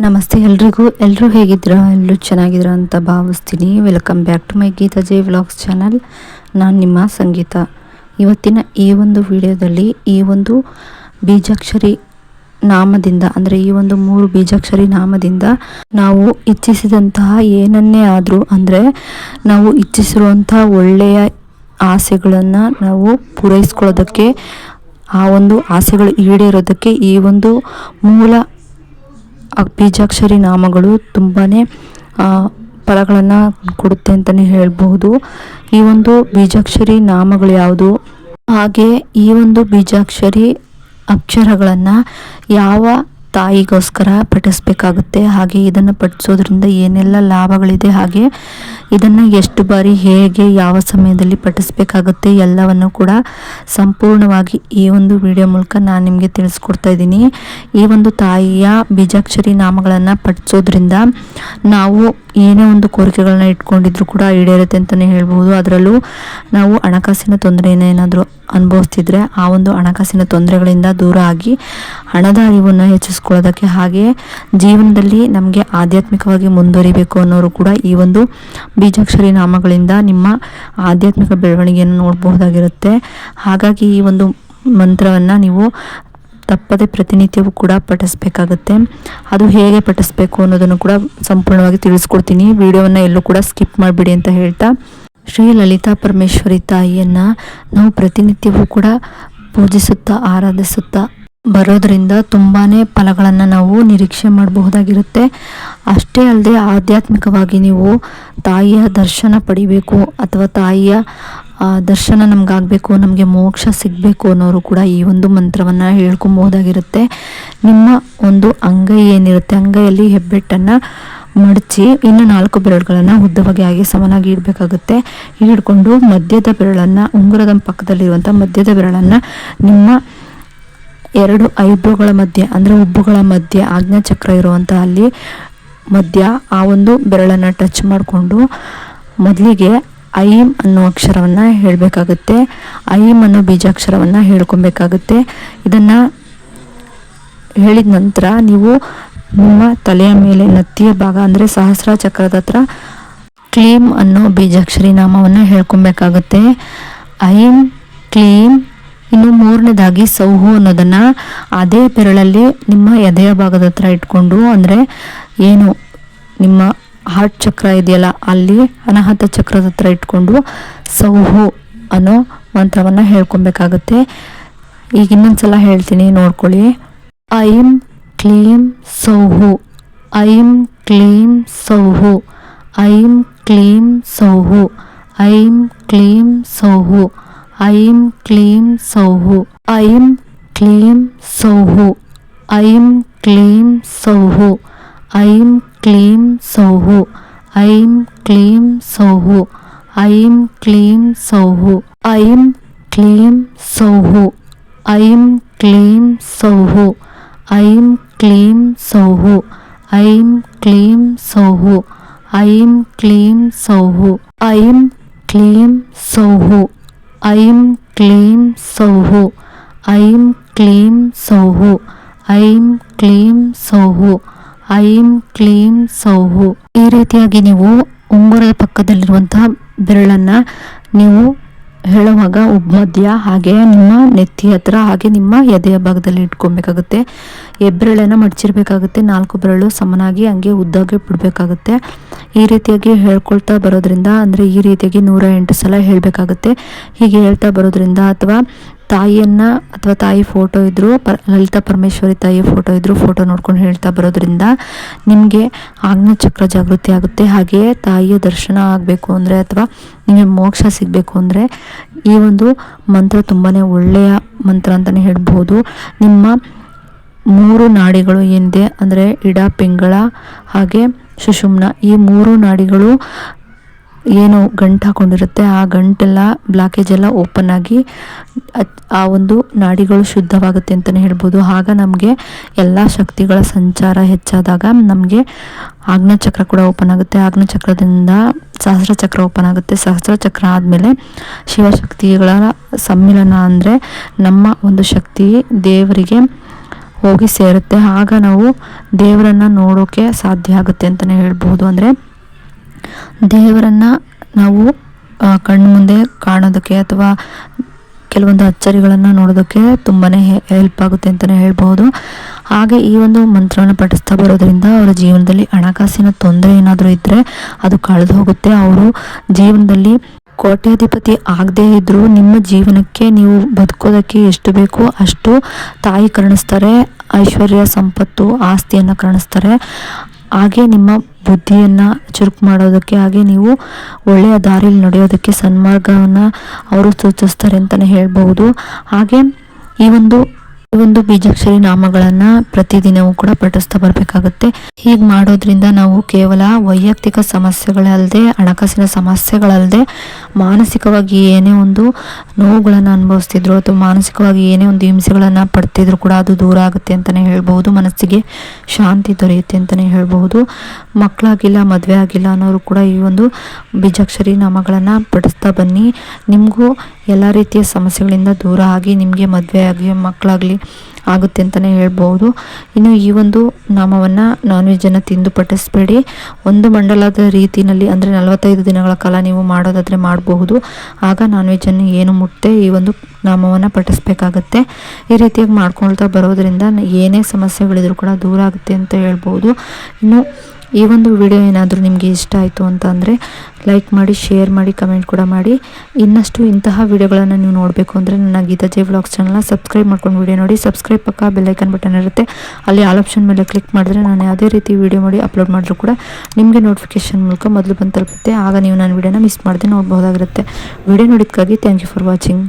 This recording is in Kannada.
ನಮಸ್ತೆ ಎಲ್ಲರೂ ಹೇಗಿದ್ದೀರಾ? ಎಲ್ಲರೂ ಚೆನ್ನಾಗಿದ್ದೀರಾ ಅಂತ ಭಾವಿಸ್ತೀನಿ. Welcome back to my Geetha J vlogs channel. ನಾನು ನಿಮ್ಮ ಸಂಗೀತ. ಇವತ್ತಿನ ಈ ಒಂದು ವಿಡಿಯೋದಲ್ಲಿ ಈ ಒಂದು ಬೀಜಾಕ್ಷರಿ ನಾಮದಿಂದ ಅಂದರೆ ಈ ಒಂದು 3 ಬೀಜಾಕ್ಷರಿ ನಾಮದಿಂದ ನಾವು ಇಚ್ಛಿಸಿದಂತಹ ಏನನ್ನೇ ಆದರೂ ಅಂದರೆ ನಾವು ಇಚ್ಛಿಸಿರುವಂತಹ ಒಳ್ಳೆಯ ಆಸೆಗಳನ್ನು ನಾವು ಪೂರೈಸ್ಕೊಳ್ಳೋದಕ್ಕೆ, ಆ ಒಂದು ಆಸೆಗಳು ಈಡೇರೋದಕ್ಕೆ ಈ ಒಂದು ಮೂಲ ಬೀಜಾಕ್ಷರಿ ನಾಮಗಳು ತುಂಬಾ ಫಲಗಳನ್ನು ಕೊಡುತ್ತೆ ಅಂತಲೇ ಹೇಳ್ಬಹುದು. ಈ ಒಂದು ಬೀಜಾಕ್ಷರಿ ನಾಮಗಳು ಯಾವುದು, ಹಾಗೆ ಈ ಒಂದು ಬೀಜಾಕ್ಷರಿ ಅಕ್ಷರಗಳನ್ನು ಯಾವ ತಾಯಿಗೋಸ್ಕರ ಪಠಿಸಬೇಕಾಗುತ್ತೆ, ಹಾಗೆ ಇದನ್ನು ಪಠಿಸೋದ್ರಿಂದ ಏನೆಲ್ಲ ಲಾಭಗಳಿದೆ, ಹಾಗೆ ಇದನ್ನು ಎಷ್ಟು ಬಾರಿ ಹೇಗೆ ಯಾವ ಸಮಯದಲ್ಲಿ ಪಠಿಸಬೇಕಾಗುತ್ತೆ ಎಲ್ಲವನ್ನು ಕೂಡ ಸಂಪೂರ್ಣವಾಗಿ ಈ ಒಂದು ವಿಡಿಯೋ ಮೂಲಕ ನಾನು ನಿಮಗೆ ತಿಳಿಸ್ಕೊಡ್ತಾ ಇದ್ದೀನಿ. ಈ ಒಂದು ತಾಯಿಯ ಬೀಜಾಕ್ಷರಿ ನಾಮಗಳನ್ನು ಪಠಿಸೋದ್ರಿಂದ ನಾವು ಏನೇ ಒಂದು ಕೋರಿಕೆಗಳನ್ನ ಇಟ್ಕೊಂಡಿದ್ರು ಕೂಡ ಈಡೇರುತ್ತೆ ಅಂತಲೇ ಹೇಳ್ಬೋದು. ಅದರಲ್ಲೂ ನಾವು ಹಣಕಾಸಿನ ತೊಂದರೆಯನ್ನು ಏನಾದರೂ ಅನುಭವಿಸ್ತಿದ್ರೆ ಆ ಒಂದು ಹಣಕಾಸಿನ ತೊಂದರೆಗಳಿಂದ ದೂರ ಆಗಿ ಹಣದ ಅರಿವನ್ನು ಹೆಚ್ಚಿಸ್ಕೊಳ್ಳೋದಕ್ಕೆ, ಹಾಗೆ ಜೀವನದಲ್ಲಿ ನಮಗೆ ಆಧ್ಯಾತ್ಮಿಕವಾಗಿ ಮುಂದುವರಿಬೇಕು ಅನ್ನೋರು ಕೂಡ ಈ ಒಂದು ಬೀಜಾಕ್ಷರಿ ನಾಮಗಳಿಂದ ನಿಮ್ಮ ಆಧ್ಯಾತ್ಮಿಕ ಬೆಳವಣಿಗೆಯನ್ನು ನೋಡಬಹುದಾಗಿರುತ್ತೆ. ಹಾಗಾಗಿ ಈ ಒಂದು ಮಂತ್ರವನ್ನು ನೀವು ತಪ್ಪದೆ ಪ್ರತಿನಿತ್ಯವೂ ಕೂಡ ಪಠಿಸಬೇಕಾಗುತ್ತೆ. ಅದು ಹೇಗೆ ಪಠಿಸಬೇಕು ಅನ್ನೋದನ್ನು ಕೂಡ ಸಂಪೂರ್ಣವಾಗಿ ತಿಳಿಸ್ಕೊಡ್ತೀನಿ. ವಿಡಿಯೋವನ್ನು ಎಲ್ಲೂ ಕೂಡ ಸ್ಕಿಪ್ ಮಾಡಿಬಿಡಿ ಅಂತ ಹೇಳ್ತಾ, ಶ್ರೀ ಲಲಿತಾ ಪರಮೇಶ್ವರಿ ತಾಯಿಯನ್ನು ನಾವು ಪ್ರತಿನಿತ್ಯವೂ ಕೂಡ ಪೂಜಿಸುತ್ತಾ ಆರಾಧಿಸುತ್ತಾ ಬರೋದರಿಂದ ತುಂಬಾ ಫಲಗಳನ್ನು ನಾವು ನಿರೀಕ್ಷೆ ಮಾಡಬಹುದಾಗಿರುತ್ತೆ. ಅಷ್ಟೇ ಅಲ್ಲದೆ ಆಧ್ಯಾತ್ಮಿಕವಾಗಿ ನೀವು ತಾಯಿಯ ದರ್ಶನ ಪಡಿಬೇಕು ಅಥವಾ ತಾಯಿಯ ದರ್ಶನ ನಮಗಾಗಬೇಕು, ನಮಗೆ ಮೋಕ್ಷ ಸಿಗಬೇಕು ಅನ್ನೋರು ಕೂಡ ಈ ಒಂದು ಮಂತ್ರವನ್ನು ಹೇಳ್ಕೊಬಹುದಾಗಿರುತ್ತೆ. ನಿಮ್ಮ ಒಂದು ಅಂಗೈ ಏನಿರುತ್ತೆ, ಅಂಗೈಯಲ್ಲಿ ಹೆಬ್ಬೆಟ್ಟನ್ನು ಮಡಚಿ ಇನ್ನು 4 ಬೆರಳುಗಳನ್ನು ಉದ್ದವಾಗಿ ಹಾಗೆ ಸಮನಾಗಿ ಇಡಬೇಕಾಗುತ್ತೆ. ಹಿಡ್ಕೊಂಡು ಮಧ್ಯದ ಬೆರಳನ್ನು, ಉಂಗುರದ ಪಕ್ಕದಲ್ಲಿರುವಂಥ ಮಧ್ಯದ ಬೆರಳನ್ನು ನಿಮ್ಮ 2 ಐಬ್ರೋಗಳ ಮಧ್ಯೆ ಅಂದರೆ ಹುಬ್ಬುಗಳ ಮಧ್ಯೆ ಆಜ್ಞಾಚಕ್ರ ಇರುವಂಥ ಅಲ್ಲಿ ಮಧ್ಯ ಆ ಒಂದು ಬೆರಳನ್ನು ಟಚ್ ಮಾಡಿಕೊಂಡು ಮೊದಲಿಗೆ ಐಂ ಅನ್ನೋ ಅಕ್ಷರವನ್ನು ಹೇಳಬೇಕಾಗುತ್ತೆ. ಐಂ ಅನ್ನೋ ಬೀಜಾಕ್ಷರವನ್ನು ಹೇಳ್ಕೊಬೇಕಾಗುತ್ತೆ. ಇದನ್ನು ಹೇಳಿದ ನಂತರ ನೀವು ನಿಮ್ಮ ತಲೆಯ ಮೇಲೆ ನತ್ತಿಯ ಭಾಗ ಅಂದರೆ ಸಹಸ್ರ ಚಕ್ರದ ಹತ್ರ ಕ್ಲೀಂ ಅನ್ನೋ ಬೀಜಾಕ್ಷರಿ ನಾಮವನ್ನು ಹೇಳ್ಕೊಬೇಕಾಗುತ್ತೆ. ಐಂ ಕ್ಲೀಂ. ಇನ್ನು 3ನೇದಾಗಿ ಸೌಹು ಅನ್ನೋದನ್ನು ಅದೇ ಬೆರಳಲ್ಲಿ ನಿಮ್ಮ ಎದೆಯ ಭಾಗದ ಹತ್ರ ಇಟ್ಕೊಂಡು, ಅಂದರೆ ಏನು ನಿಮ್ಮ ಹಾರ್ಟ್ ಚಕ್ರ ಇದೆಯಲ್ಲ ಅಲ್ಲಿ ಅನಾಹತ ಚಕ್ರದ ಹತ್ರ ಇಟ್ಕೊಂಡು ಸೌಹು ಅನ್ನೋ ಮಂತ್ರವನ್ನು ಹೇಳ್ಕೊಬೇಕಾಗುತ್ತೆ. ಈಗ ಇನ್ನೊಂದ್ಸಲ ಹೇಳ್ತೀನಿ, ನೋಡ್ಕೊಳ್ಳಿ. ಐಂ ಕ್ಲೀಂ ಸೌಹು, ಐಂ ಕ್ಲೀಂ ಸೌಹು, ಐಂ ಕ್ಲೀಂ ಸೌಹು, ಐಂ ಕ್ಲೀಂ ಸೌಹು, ಐಂ ಕ್ಲೀಂ ಸೌಹು, ಐಂ ಕ್ಲೀಂ ಸೌಹು, ಐಂ ಕ್ಲೀಂ ಸೌಹು, ಐಂ ಕ್ಲೀಂ ಸೌಹು, ಐಂ ಕ್ಲೀಂ ಸೌಹು, ಐಂ ಕ್ಲೀಂ ಸೌಹು, ಐಂ ಕ್ಲೀಂ ಸೌಹು, ಐಂ ಕ್ಲೀಂ ಸೌಹು, ಐಂ ಕ್ಲೀಂ ಸೌಹು, ಐಂ ಕ್ಲೀಂ ಸೌಹು, ಐಂ ಕ್ಲೀಂ ಸೌಹು, ಐಂ ಕ್ಲೀಂ ಸೌಹು, ಐಂ ಕ್ಲೀಂ ಸೌಹು, ಐಂ ಕ್ಲೀಂ ಸೌಹು, ಐಂ ಕ್ಲೀಂ ಸೌಹು, ಐಂ ಕ್ಲೀಂ ಸೌಹು. ಈ ರೀತಿಯಾಗಿ ನೀವು ಉಂಗುರದ ಪಕ್ಕದಲ್ಲಿರುವಂತಹ ಬೆರಳನ್ನು ನೀವು ಹೇಳುವಾಗ ಮಧ್ಯ ಹಾಗೆ ನಿಮ್ಮ ನೆತ್ತಿ ಹತ್ರ ಹಾಗೆ ನಿಮ್ಮ ಎದೆಯ ಭಾಗದಲ್ಲಿ ಇಟ್ಕೊಬೇಕಾಗುತ್ತೆ. ಹೆಬ್ಬೆರಳನ್ನು ಮಡಚಿರ್ಬೇಕಾಗುತ್ತೆ. 4 ಬೆರಳು ಸಮನಾಗಿ ಹಂಗೆ ಉದ್ದಾಗಿ ಬಿಡಬೇಕಾಗುತ್ತೆ. ಈ ರೀತಿಯಾಗಿ ಹೇಳ್ಕೊಳ್ತಾ ಬರೋದ್ರಿಂದ, ಅಂದರೆ ಈ ರೀತಿಯಾಗಿ 108 ಸಲ ಹೇಳಬೇಕಾಗುತ್ತೆ. ಹೀಗೆ ಹೇಳ್ತಾ ಬರೋದ್ರಿಂದ, ಅಥವಾ ತಾಯಿಯನ್ನು ಅಥವಾ ತಾಯಿ ಫೋಟೋ ಇದ್ದರೂ ಲಲಿತಾ ಪರಮೇಶ್ವರಿ ತಾಯಿಯ ಫೋಟೋ ಇದ್ದರೂ ಫೋಟೋ ನೋಡ್ಕೊಂಡು ಹೇಳ್ತಾ ಬರೋದ್ರಿಂದ ನಿಮಗೆ ಆಜ್ಞಾಚಕ್ರ ಜಾಗೃತಿ ಆಗುತ್ತೆ. ಹಾಗೆಯೇ ತಾಯಿಯ ದರ್ಶನ ಆಗಬೇಕು ಅಂದರೆ ಅಥವಾ ನಿಮಗೆ ಮೋಕ್ಷ ಸಿಗಬೇಕು ಅಂದರೆ ಈ ಒಂದು ಮಂತ್ರ ತುಂಬಾ ಒಳ್ಳೆಯ ಮಂತ್ರ ಅಂತಲೇ ಹೇಳ್ಬೋದು. ನಿಮ್ಮ 3 ನಾಡಿಗಳು ಏನಿದೆ ಅಂದರೆ ಇಡ, ಪಿಂಗಳ ಹಾಗೆ ಸುಷುಮ್ನ, ಈ 3 ನಾಡಿಗಳು ಏನು ಗಂಟು ಹಾಕೊಂಡಿರುತ್ತೆ ಆ ಗಂಟೆಲ್ಲ ಬ್ಲಾಕೇಜ್ ಎಲ್ಲ ಓಪನ್ ಆಗಿ ಆ ಒಂದು ನಾಡಿಗಳು ಶುದ್ಧವಾಗುತ್ತೆ ಅಂತಲೇ ಹೇಳ್ಬೋದು. ಆಗ ನಮಗೆ ಎಲ್ಲ ಶಕ್ತಿಗಳ ಸಂಚಾರ ಹೆಚ್ಚಾದಾಗ ನಮಗೆ ಆಜ್ಞಾಚಕ್ರ ಕೂಡ ಓಪನ್ ಆಗುತ್ತೆ. ಆಜ್ಞಾಚಕ್ರದಿಂದ ಸಹಸ್ರ ಚಕ್ರ ಓಪನ್ ಆಗುತ್ತೆ. ಸಹಸ್ರ ಚಕ್ರ ಆದಮೇಲೆ ಶಿವಶಕ್ತಿಗಳ ಸಮ್ಮಿಲನ, ಅಂದರೆ ನಮ್ಮ ಒಂದು ಶಕ್ತಿ ದೇವರಿಗೆ ಹೋಗಿ ಸೇರುತ್ತೆ. ಆಗ ನಾವು ದೇವರನ್ನು ನೋಡೋಕ್ಕೆ ಸಾಧ್ಯ ಆಗುತ್ತೆ ಅಂತಲೇ ಹೇಳ್ಬೋದು. ಅಂದರೆ ದೇವರನ್ನು ನಾವು ಕಣ್ಣು ಮುಂದೆ ಕಾಣೋದಕ್ಕೆ ಅಥವಾ ಕೆಲವೊಂದು ಅಚ್ಚರಿಗಳನ್ನು ನೋಡೋದಕ್ಕೆ ತುಂಬಾ ಹೆಲ್ಪ್ ಆಗುತ್ತೆ ಅಂತಲೇ ಹೇಳ್ಬೋದು. ಹಾಗೆ ಈ ಒಂದು ಮಂತ್ರವನ್ನು ಪಠಿಸ್ತಾ ಬರೋದ್ರಿಂದ ಅವರ ಜೀವನದಲ್ಲಿ ಹಣಕಾಸಿನ ತೊಂದರೆ ಏನಾದರೂ ಇದ್ದರೆ ಅದು ಕಳೆದು ಹೋಗುತ್ತೆ. ಅವರು ಜೀವನದಲ್ಲಿ ಕೋಟ್ಯಾಧಿಪತಿ ಆಗದೇ ಇದ್ದರೂ ನಿಮ್ಮ ಜೀವನಕ್ಕೆ ನೀವು ಬದುಕೋದಕ್ಕೆ ಎಷ್ಟು ಬೇಕೋ ಅಷ್ಟು ತಾಯಿ ಕರುಣಿಸ್ತಾರೆ, ಐಶ್ವರ್ಯ ಸಂಪತ್ತು ಆಸ್ತಿಯನ್ನು ಕರುಣಿಸ್ತಾರೆ. ಹಾಗೆ ನಿಮ್ಮ ಬುದ್ಧಿಯನ್ನು ಚುರುಕು ಮಾಡೋದಕ್ಕೆ, ಹಾಗೆ ನೀವು ಒಳ್ಳೆಯ ದಾರಿಯಲ್ಲಿ ನಡೆಯೋದಕ್ಕೆ ಸನ್ಮಾರ್ಗವನ್ನು ಅವರು ಸೂಚಿಸ್ತಾರೆ ಅಂತಲೇ ಹೇಳ್ಬಹುದು. ಹಾಗೆ ಈ ಒಂದು ಬೀಜಾಕ್ಷರಿ ನಾಮಗಳನ್ನು ಪ್ರತಿದಿನವೂ ಕೂಡ ಪಠಿಸ್ತಾ ಬರಬೇಕಾಗುತ್ತೆ. ಹೀಗೆ ಮಾಡೋದ್ರಿಂದ ನಾವು ಕೇವಲ ವೈಯಕ್ತಿಕ ಸಮಸ್ಯೆಗಳಲ್ಲದೆ, ಹಣಕಾಸಿನ ಸಮಸ್ಯೆಗಳಲ್ಲದೆ, ಮಾನಸಿಕವಾಗಿ ಏನೇ ಒಂದು ನೋವುಗಳನ್ನು ಅನುಭವಿಸ್ತಿದ್ರು ಅಥವಾ ಮಾನಸಿಕವಾಗಿ ಏನೇ ಒಂದು ಹಿಂಸೆಗಳನ್ನು ಪಡ್ತಿದ್ರು ಕೂಡ ಅದು ದೂರ ಆಗುತ್ತೆ ಅಂತಲೇ ಹೇಳ್ಬಹುದು. ಮನಸ್ಸಿಗೆ ಶಾಂತಿ ದೊರೆಯುತ್ತೆ ಅಂತಲೇ ಹೇಳ್ಬಹುದು. ಮಕ್ಕಳಾಗಿಲ್ಲ, ಮದುವೆ ಆಗಿಲ್ಲ ಅನ್ನೋರು ಕೂಡ ಈ ಒಂದು ಬೀಜಾಕ್ಷರಿ ನಾಮಗಳನ್ನು ಪಠಿಸ್ತಾ ಬನ್ನಿ. ನಿಮಗೂ ಎಲ್ಲ ರೀತಿಯ ಸಮಸ್ಯೆಗಳಿಂದ ದೂರ ಆಗಿ ನಿಮಗೆ ಮದುವೆ ಆಗಿ ಮಕ್ಕಳಾಗಲಿ ಆಗುತ್ತೆ ಅಂತಲೇ ಹೇಳ್ಬೋದು. ಇನ್ನು ಈ ಒಂದು ನಾಮವನ್ನು ನಾನ್ ವೆಜ್ಜನ್ನು ತಿಂದು ಪಠಿಸಬೇಡಿ. ಒಂದು ಮಂಡಲದ ರೀತಿಯಲ್ಲಿ ಅಂದರೆ 45 ದಿನಗಳ ಕಾಲ ನೀವು ಮಾಡೋದಾದರೆ ಮಾಡಬಹುದು. ಆಗ ನಾನ್ ವೆಜ್ಜನ್ನು ಏನು ಮುಟ್ಟದೆ ಈ ಒಂದು ನಾಮವನ್ನು ಪಠಿಸ್ಬೇಕಾಗತ್ತೆ. ಈ ರೀತಿಯಾಗಿ ಮಾಡ್ಕೊಳ್ತಾ ಬರೋದ್ರಿಂದ ಏನೇ ಸಮಸ್ಯೆಗಳಿದ್ರು ಕೂಡ ದೂರ ಆಗುತ್ತೆ ಅಂತ ಹೇಳ್ಬೋದು. ಇನ್ನು ಈ ಒಂದು ವಿಡಿಯೋ ಏನಾದರೂ ನಿಮಗೆ ಇಷ್ಟ ಆಯಿತು ಅಂತ ಅಂದರೆ ಲೈಕ್ ಮಾಡಿ, ಶೇರ್ ಮಾಡಿ, ಕಮೆಂಟ್ ಕೂಡ ಮಾಡಿ. ಇನ್ನಷ್ಟು ಇಂತಹ ವಿಡಿಯೋಗಳನ್ನು ನೀವು ನೋಡಬೇಕು ಅಂದರೆ ನನ್ನ ಗೀತಾ ಜೆ ವ್ಲಾಗ್ಸ್ ಚಾನಲ್ನ ಸಬ್ಸ್ಕ್ರೈಬ್ ಮಾಡ್ಕೊಂಡು ವಿಡಿಯೋ ನೋಡಿ. ಸಬ್ಸ್ಕ್ರೈಬ್ ಪಕ್ಕ ಬೆಲ್ಲೈಕನ್ ಬಟನ್ ಇರುತ್ತೆ, ಅಲ್ಲಿ ಆಲ್ ಆಪ್ಷನ್ ಮೇಲೆ ಕ್ಲಿಕ್ ಮಾಡಿದ್ರೆ ನಾನು ಯಾವುದೇ ರೀತಿ ವಿಡಿಯೋ ಮಾಡಿ ಅಪ್ಲೋಡ್ ಮಾಡಿದ್ರು ಕೂಡ ನಿಮಗೆ ನೋಟಿಫಿಕೇಶನ್ ಮೂಲಕ ಮೊದಲು ಬಂದು ತಲುಪುತ್ತೆ. ಆಗ ನೀವು ನನ್ನ ವಿಡಿಯೋನ ಮಿಸ್ ಮಾಡದೆ ನೋಡಬಹುದಾಗಿರುತ್ತೆ. ವಿಡಿಯೋ ನೋಡಿದ್ದಕ್ಕಾಗಿ ಥ್ಯಾಂಕ್ ಯು ಫಾರ್ ವಾಚಿಂಗ್.